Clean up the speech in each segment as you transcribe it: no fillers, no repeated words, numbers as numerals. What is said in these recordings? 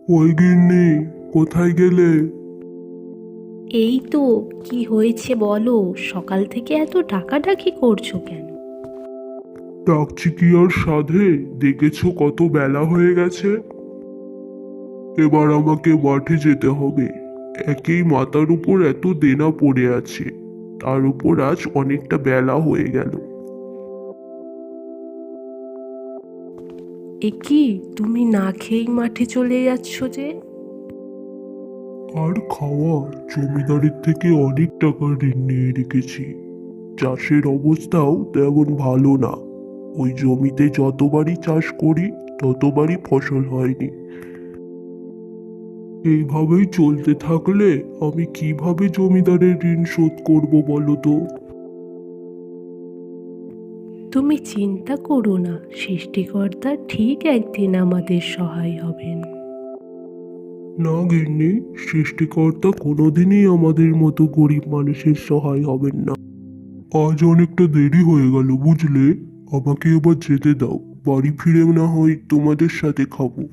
ওই গিন্নি, কোথায় গেলে? এই তো। কি হয়েছে বলো? সকাল থেকে এত ডাকাডাকি করছো কেন? ডাকছি কি আর সাধে? দেখেছো কত বেলা হয়ে গেছে। এবার আমাকে মাঠে যেতে হবে। একেই মাথার উপর এত দেনা পড়ে আছে, তার উপর আজ অনেকটা বেলা হয়ে গেল। এ কি, তুমি না খেয়েই মাঠে চলে যাচ্ছ যে? আর খাওয়া, জমিদারের থেকে অনেক টাকা ঋণ নিয়ে রেখেছি। চাষের অবস্থাও তেমন ভালো না। ওই জমিতে যতবারই চাষ করি ততবারই ফসল হয়নি। এইভাবেই চলতে থাকলে আমি কিভাবে জমিদারের ঋণ শোধ করব বলো তো? তুমি চিন্তা করো না, সৃষ্টিকর্তা ঠিক একদিন আমাদের সহায় হবেন। না গিন্নি, সৃষ্টিকর্তা কোনোদিনই আমাদের মতো গরিব মানুষের সহায় হবেন না। আজ অনেকটা দেরি হয়ে গেল বুঝলে। আমাকে এবার যেতে দাও। বাড়ি ফিরে না হয় তোমাদের সাথে খাবো।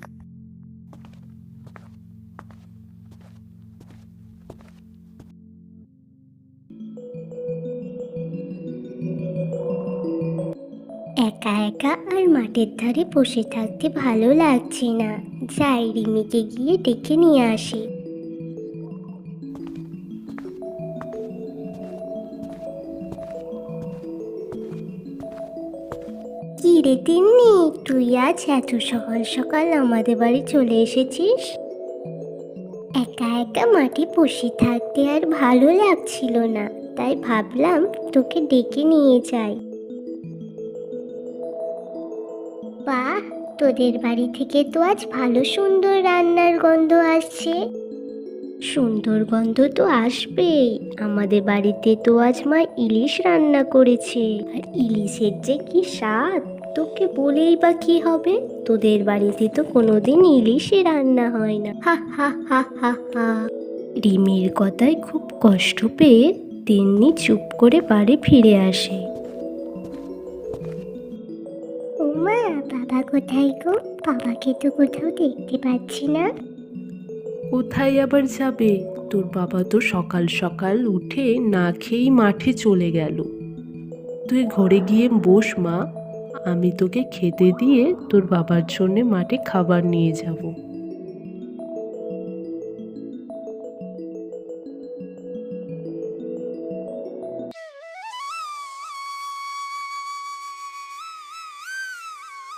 একা একা আর মাঠের ধারে বসে থাকতে ভালো লাগছে না। যাই, রিমিকে গিয়ে ডেকে নিয়ে আসি। কি রে তিন্নি, তুই আজ এত সকাল সকাল আমাদের বাড়ি চলে এসেছিস? একা একা মাঠে বসে থাকতে আর ভালো লাগছিল না, তাই ভাবলাম তোকে ডেকে নিয়ে যাই। বাহ, তোদের বাড়ি থেকে তো আজ ভালো সুন্দর রান্নার গন্ধ আসছে। সুন্দর গন্ধ তো আসবেই, আমাদের বাড়িতে তো আজ মা ইলিশ রান্না করেছে। আর ইলিশের যে কি স্বাদ, তোকে বলেই বা কি হবে। তোদের বাড়িতে তো কোনোদিন ইলিশই রান্না হয় না। হা হা হা হা হা। রিমির কথায় খুব কষ্ট পেয়ে তিন্নি চুপ করে বাড়ি ফিরে আসে। ওমা, বাবা কোথায় গো? বাবাকে তো কোথাও দেখতে পাচ্ছি না। কোথায় আবার যাবে? তোর বাবা তো সকাল সকাল উঠে না খেয়েই মাঠে চলে গেল। তুই ঘরে গিয়ে বস মা, আমি তোকে খেতে দিয়ে তোর বাবার জন্যে মাঠে খাবার নিয়ে যাব।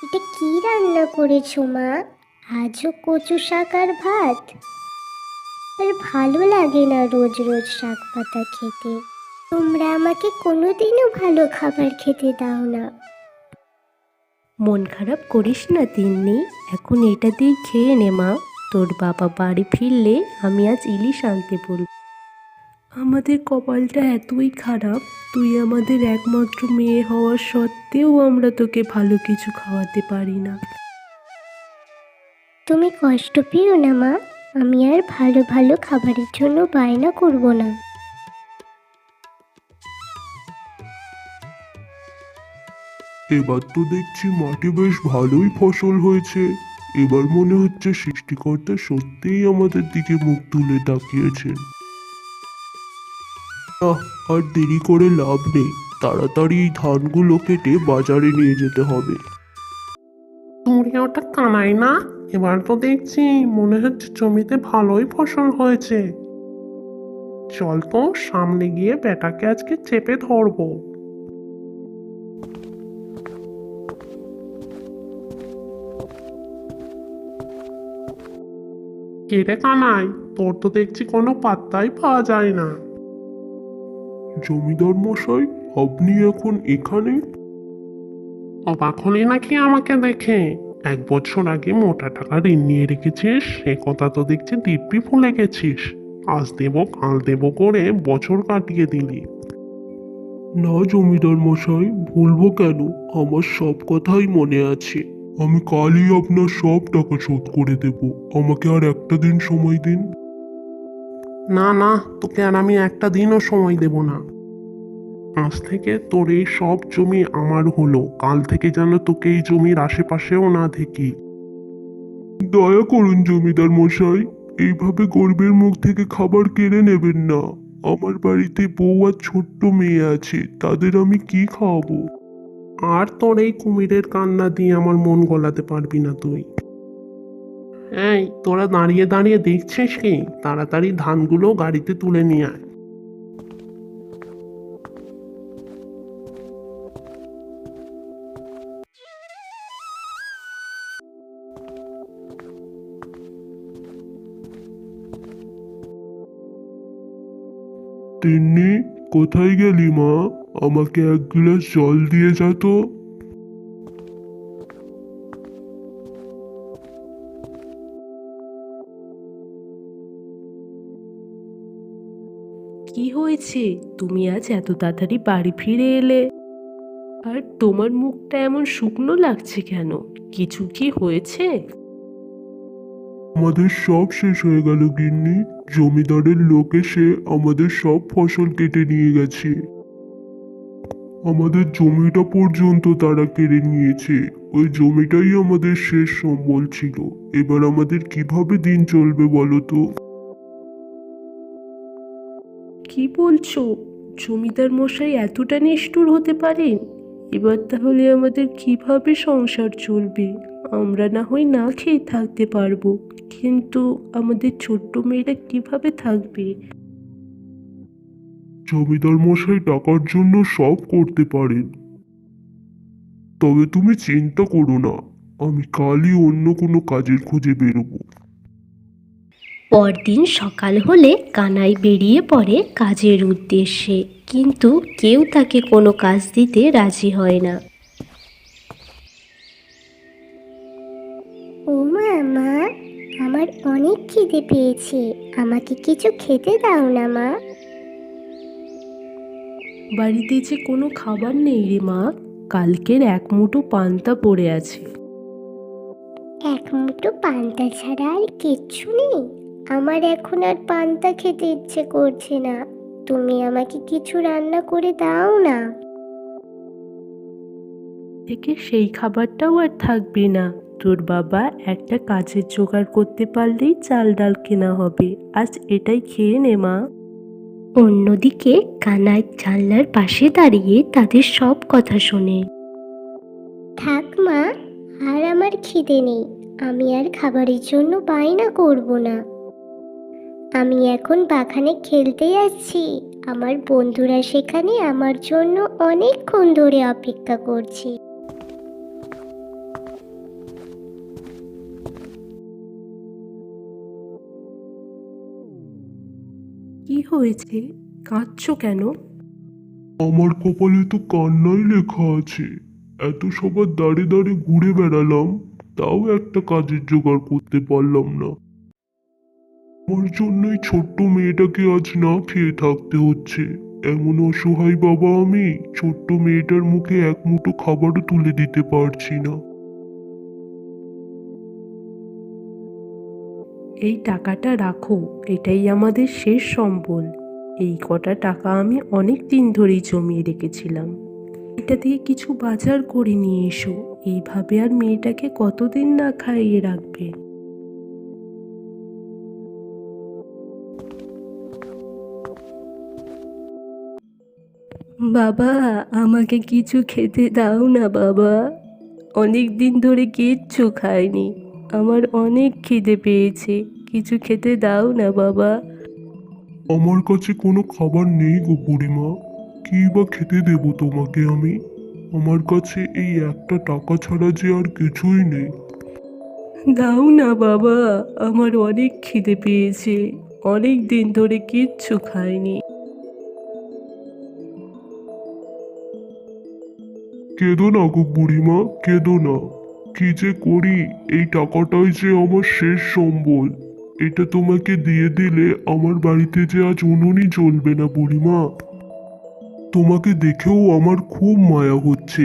এটা কি রান্না করেছো মা? আজও কচু শাক আর ভাত? আর ভালো লাগে না রোজ রোজ শাক পাতা খেতে। তোমরা আমাকে কোনোদিনও ভালো খাবার খেতে দাও না। মন খারাপ করিস না তিন্নি, এখন এটা দিয়ে খেয়ে নে মা। তোর বাবা বাড়ি ফিরলে আমি আজ ইলিশ আনতে বলব। আমাদের কপালটা এতই খারাপ, তুই আমাদের একমাত্র মেয়ে হওয়া সত্ত্বেও আমরা তোকে ভালো কিছু খাওয়াতে পারি না। তুমি কষ্ট পেও না মা, আমি আর ভালো ভালো খাবারের জন্য বায়না করব না। এবার তো দেখছি মাঠে বেশ ভালোই ফসল হয়েছে। এবার মনে হচ্ছে সৃষ্টিকর্তা সত্যিই আমাদের দিকে মুখ তুলে তাকিয়েছেন। আহ, আর দেরি করে লাভ নেই। তাড়াতাড়ি এই ধানগুলো কেটে বাজারে নিয়ে যেতে হবে। দূরে ওটা কানাই না? এবার তো দেখছি মনে হচ্ছে জমিতে ভালোই ফসল হয়েছে। চল তো সামনে গিয়ে বেটাকে আজকে চেপে ধরবো। কেটে কানাই, তোর তো দেখছি কোনো পাত্তাই পাওয়া যায় না। জমিদার মশাই, আপনি এখন এখানে? অবাক হলি নাকি আমাকে দেখে? 1 বছর আগে মোটা টাকা ঋণ নিয়ে রেখেছিস, সে কথা তো দেখছি দিব্যি ভুলে গেছিস। আজ দেবো কাল দেবো করে বছর কাটিয়ে দিলি। না জমিদার মশাই, ভুলবো কেন? আমার সব কথাই মনে আছে। আমি কালই আপনার সব টাকা শোধ করে দেব। আমাকে আর একটা দিন সময় দিন। না না, তোকে আর আমি একটা দিনও সময় দেব না। আজ থেকে তোর এই সব জমি আমার হলো। কাল থেকে যেন তোকে এই জমির আশেপাশেও না দেখি। দয়া করুন জমিদার মশাই, এইভাবে গরিবের মুখ থেকে খাবার কেড়ে নেবেন না। আমার বাড়িতে বউ আর ছোট্ট মেয়ে আছে, তাদের আমি কি খাওয়াবো? আর তোর এই কুমিরের কান্না দিয়ে আমার মন গলাতে পারবি না তুই। এই তোরা দাঁড়িয়ে দাঁড়িয়ে দেখছিস কি? তাড়াতাড়ি ধানগুলো গাড়িতে তুলে নিয়ে আয়। তিন্নি, কোথায় গেলি মা? আমাকে এক গ্লাস জল দিয়ে যা তো। কি হয়েছে? তুমি আজ এত তাড়াতাড়ি বাড়ি ফিরে এলে? আর তোমার মুখটা এমন শুকনো লাগছে কেন? কিছু কি হয়েছে? আমাদের সব শেষ হয়ে গেল গিন্নি। জমিদারের লোক এসে আমাদের সব ফসল কেটে নিয়ে গেছে। আমাদের জমিটা পর্যন্ত তারা কেড়ে নিয়েছে। ওই জমিটাই আমাদের শেষ সম্বল ছিল। এবার আমাদের কিভাবে দিন চলবে বলো তো? কি বলছো? জমিদার মশাই এতটা নিষ্ঠুর হতে পারেন? এবার তাহলে আমাদের কিভাবে সংসার চলবে? আমরা না হয় না খেয়ে থাকতে পারবো, কিন্তু আমাদের ছোট্ট মেয়েরা কিভাবে থাকবে? জমিদার মশাই টাকার জন্য সব করতে পারেন। তবে তুমি চিন্তা করো না, আমি কালই অন্য কোনো কাজের খোঁজে বেরোবো। পরদিন সকাল হলে কানাই বেরিয়ে পড়ে কাজের উদ্দেশ্যে, কিন্তু কেউ তাকে কোনো কাজ দিতে রাজি হয় না। ও মা, মা, আমার অনেক খিদে পেয়েছে, আমাকে কিছু খেতে দাও না মা। বাড়িতে যে কোনো খাবার নেই রে মা, কালকের এক মুঠো পান্তা পড়ে আছে। এক মুঠো পান্তা ছাড়া আর কিচ্ছু নেই? আমার এখন আর পান্তা খেতে ইচ্ছে করছে না, তুমি আমাকে কিছু রান্না করে দাও না। থেকে সেই খাবারটাও আর থাকবে না। তোর বাবা একটা কাজের জোগাড় করতে পারলেই চাল ডাল কেনা হবে। আজ এটাই খেয়ে নে মা। অন্যদিকে কানাই জানলার পাশে দাঁড়িয়ে তাদের সব কথা শোনে। থাক মা, আর আমার খিদে নেই, আমি আর খাবারের জন্য বায়না করব না। আমি এখন বাগানে খেলতে যাচ্ছি, আমার বন্ধুরা সেখানে আমার জন্য অনেকক্ষণ ধরে অপেক্ষা করছে। কি হয়েছে? কাঁদছো কেন? আমার কপালে তো কান্নাই লেখা আছে। এত সবার দাঁড়ে দাঁড়ে ঘুরে বেড়ালাম, তাও একটা কাজের জোগাড় করতে পারলাম না। আমার জন্যই ছোট্ট মেয়েটাকে আজ না খেয়ে থাকতে হচ্ছে। এমন অসহায় বাবা আমি, ছোট্ট মেয়েটার মুখে এক মুঠো খাবারও তুলে দিতে পারছি না। এই টাকাটা রাখো, এটাই আমাদের শেষ সম্বল। এই কটা টাকা আমি অনেক দিন ধরেই জমিয়ে রেখেছিলাম। এটা দিয়ে কিছু বাজার করে নিয়ে এসো। এইভাবে আর মেয়েটাকে কতদিন না খাইয়ে রাখবে? বাবা, আমাকে কিছু খেতে দাও না বাবা। অনেক দিন ধরে কিচ্ছু খাইনি, আমার অনেক খিদে পেয়েছে। কিছু খেতে দাও না বাবা। আমার কাছে কোনো খাবার নেই গো বুড়িমা, কি বা খেতে দেবো তোমাকে আমি? আমার কাছে এই একটা টাকা ছাড়া যে আর কিছুই নেই। দাও না বাবা, আমার অনেক খিদে পেয়েছে, অনেক দিন ধরে কিচ্ছু খাইনি। কেঁদো না গো বুড়িমা, কেঁদো না। কি যে করি, এই টাকাটাই যে আমার শেষ সম্বল। এটা তোমাকে দিয়ে দিলে আমার বাড়িতে যে আজ উনুনই জ্বলবে না বুড়িমা। তোমাকে দেখেও আমার খুব মায়া হচ্ছে।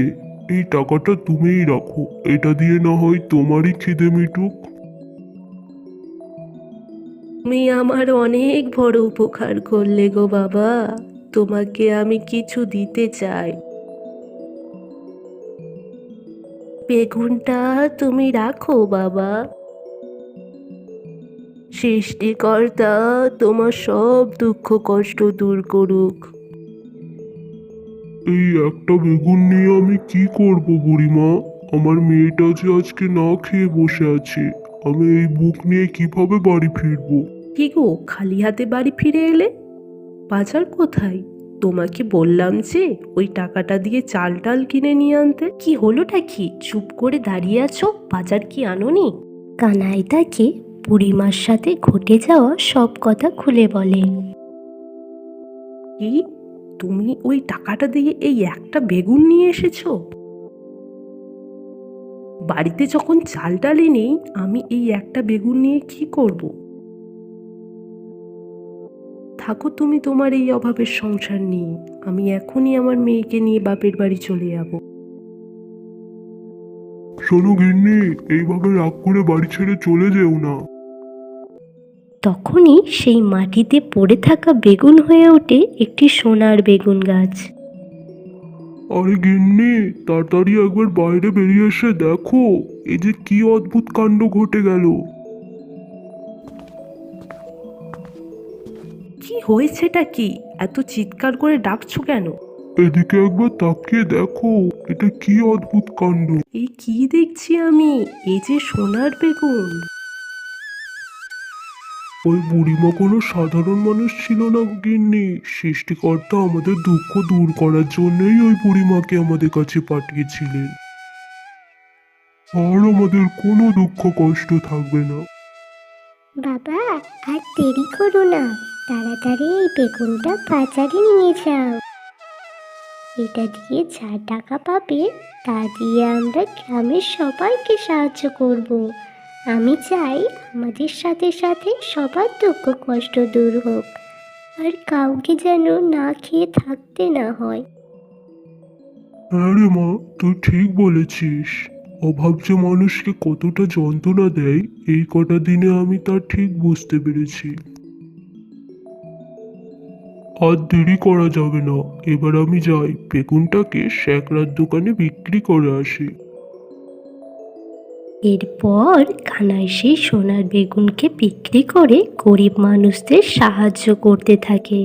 এই টাকাটা তুমিই রাখো, এটা দিয়ে না হয় তোমারই খিদে মিটুক। তুমি আমার অনেক বড় উপকার করলে গো বাবা। তোমাকে আমি কিছু দিতে চাই। বেগুনটা তুমি রাখো বাবা। সৃষ্টিকর্তা তোমার সব দুঃখ কষ্ট দূর করুক। এই একটা বেগুন নিয়ে আমি কি করব বুড়িমা? আমার মেয়েটা যে আজকে না খেয়ে বসে আছে, আমি এই বুক নিয়ে কিভাবে বাড়ি ফিরবো? কি গো, খালি হাতে বাড়ি ফিরে এলে? বাজার কোথায়? তোমাকে বললাম যে ওই টাকাটা দিয়ে চাল ডাল কিনে নিয়ে আনতে। কি হলোটা কি? চুপ করে দাঁড়িয়ে আছো, বাজার কি আনোনি? কানাই তাকে বুড়িমার সাথে ঘটে যাওয়া সব কথা খুলে বলে। কি, তুমি ওই টাকাটা দিয়ে এই একটা বেগুন নিয়ে এসেছো? বাড়িতে যখন চাল ডালই নেই, আমি এই একটা বেগুন নিয়ে কি করব? থাকো তুমি তোমার এই অভাবের সংসার নিয়ে, আমি এখনই আমার মেয়েকে নিয়ে বাপের বাড়ি চলে যাব। শোনো গিন্নি, এইভাবে রাগ করে বাড়ি ছেড়ে চলে যেও না। তখনই সেই মাটিতে পড়ে থাকা বেগুন হয়ে ওঠে একটি সোনার বেগুন গাছ। আরে গিন্নি, তাড়াতাড়ি একবার বাইরে বেরিয়ে এসে দেখো, এই যে কি অদ্ভুত কাণ্ড ঘটে গেল। কি হয়েছেটা কি? এত চিৎকার করে ডাকছো কেন? এদিকে একবার তাকিয়ে দেখো, এটা কি অদ্ভুত কাণ্ড। এই কি দেখছি আমি? এই যে সোনার বেগুন। ওই বুড়িমা কোনো সাধারণ মানুষ ছিল না গিন্নি, সৃষ্টিকর্তা আমাদের দুঃখ দূর করার জন্যই ওই বুড়িমাকে আমাদের কাছে পাঠিয়েছিলেন। আর আমাদের কোনো দুঃখ কষ্ট থাকবে না। বাবা, আর দেরি করো না, তাড়াতাড়ি এই বেগুনটা বাজারে নিয়ে যাও। এটা দিয়ে যা টাকা পাবে তা দিয়ে আমরা গ্রামের সবাইকে সাহায্য করব। আমি চাই আমাদের সাথে সাথে সবার দুঃখ কষ্ট দূর হোক, আর কাউকে যেন না খেয়ে থাকতে না হয়। হ্যাঁ রে মা, তুই ঠিক বলেছিস। অভাব যে মানুষকে কতটা যন্ত্রণা দেয়, এই কটা দিনে আমি তা ঠিক বুঝতে পেরেছি। আর দেরি করা যাবে না, এবার আমি যাই বেগুনটাকে শ্যাকরার দোকানে বিক্রি করে আসি। এরপর কানাই সেই সোনার বেগুনকে বিক্রি করে গরিব মানুষদের সাহায্য করতে থাকে।